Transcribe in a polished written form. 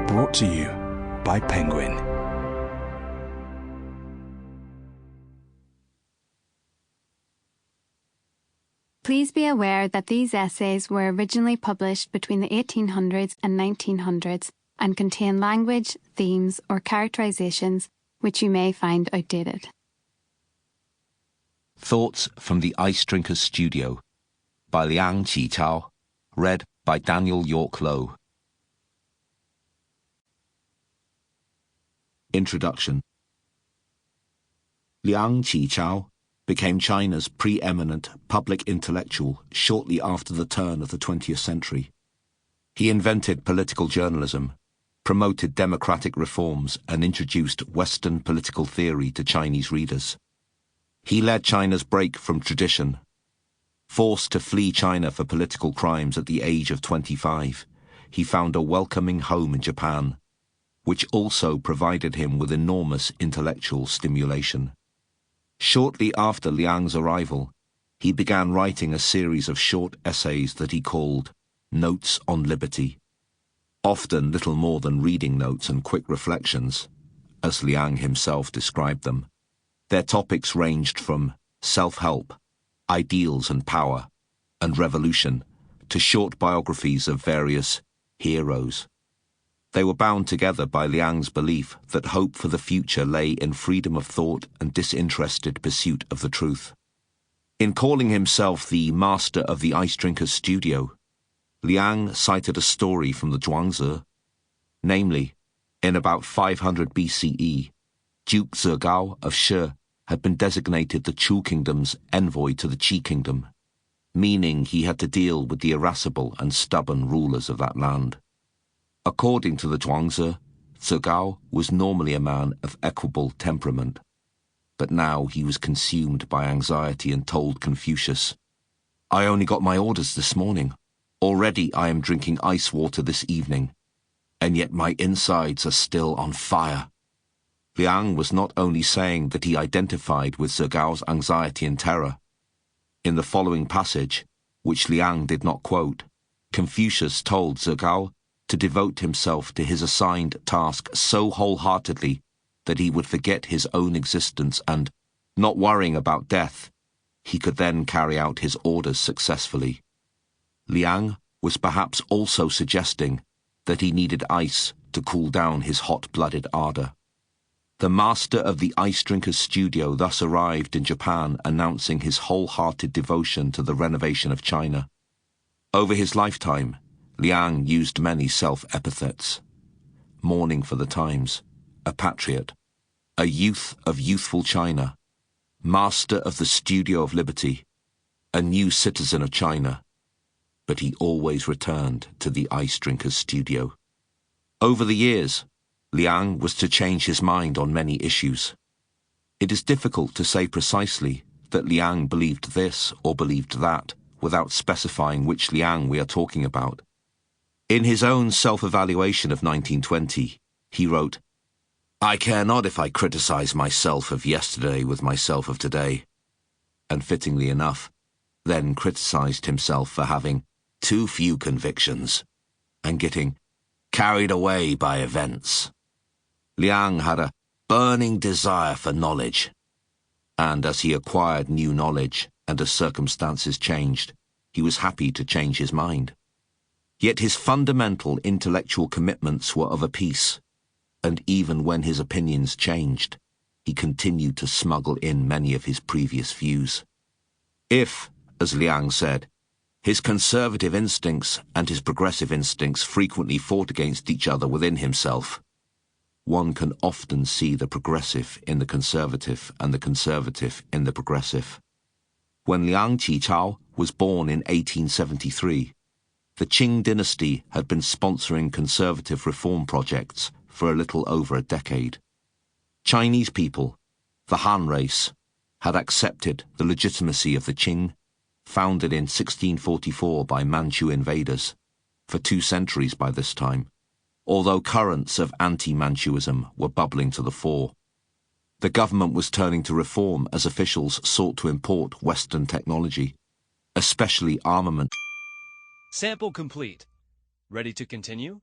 Brought to you by Penguin. Please be aware that these essays were originally published between the 1800s and 1900s and contain language, themes, or characterizations which you may find outdated. Thoughts from the Ice Drinker's Studio by Liang Qichao, read by Daniel York Lowe. Introduction. Liang Qichao became China's preeminent public intellectual shortly after the turn of the 20th century. He invented political journalism, promoted democratic reforms, and introduced Western political theory to Chinese readers. He led China's break from tradition. Forced to flee China for political crimes at the age of 25, he found a welcoming home in Japan, which also provided him with enormous intellectual stimulation. Shortly after Liang's arrival, he began writing a series of short essays that he called Notes on Liberty, often little more than reading notes and quick reflections, as Liang himself described them. Their topics ranged from self-help, ideals and power, and revolution, to short biographies of various heroes. They were bound together by Liang's belief that hope for the future lay in freedom of thought and disinterested pursuit of the truth. In calling himself the master of the Ice Drinker's Studio, Liang cited a story from the Zhuangzi. Namely, in about 500 BCE, Duke Zhegao of Shi had been designated the Chu kingdom's envoy to the Qi kingdom, meaning he had to deal with the irascible and stubborn rulers of that land. According to the Zhuangzi, Zhegao was normally a man of equable temperament, but now he was consumed by anxiety and told Confucius, "I only got my orders this morning. Already I am drinking ice water this evening, and yet my insides are still on fire." Liang was not only saying that he identified with Zhegao's anxiety and terror. In the following passage, which Liang did not quote, Confucius told Zhegao to devote himself to his assigned task so wholeheartedly that he would forget his own existence and, not worrying about death, he could then carry out his orders successfully. Liang was perhaps also suggesting that he needed ice to cool down his hot-blooded ardour. The master of the Ice Drinker's Studio thus arrived in Japan announcing his wholehearted devotion to the renovation of China. Over his lifetime, Liang used many self-epithets: mourning for the times, a patriot, a youth of youthful China, master of the Studio of Liberty, a new citizen of China. But he always returned to the Ice Drinker's Studio. Over the years, Liang was to change his mind on many issues. It is difficult to say precisely that Liang believed this or believed that without specifying which Liang we are talking about. In his own self-evaluation of 1920, he wrote, "I care not if I criticize myself of yesterday with myself of today," and fittingly enough, then criticized himself for having too few convictions and getting carried away by events. Liang had a burning desire for knowledge, and as he acquired new knowledge and as circumstances changed, he was happy to change his mind. Yet his fundamental intellectual commitments were of a piece, and even when his opinions changed, he continued to smuggle in many of his previous views. If, as Liang said, his conservative instincts and his progressive instincts frequently fought against each other within himself, one can often see the progressive in the conservative and the conservative in the progressive. When Liang Qichao was born in 1873, the Qing dynasty had been sponsoring conservative reform projects for a little over a decade. Chinese people, the Han race, had accepted the legitimacy of the Qing, founded in 1644 by Manchu invaders, for 2 centuries by this time, although currents of anti-Manchuism were bubbling to the fore. The government was turning to reform as officials sought to import Western technology, especially armament. Sample complete. Ready to continue?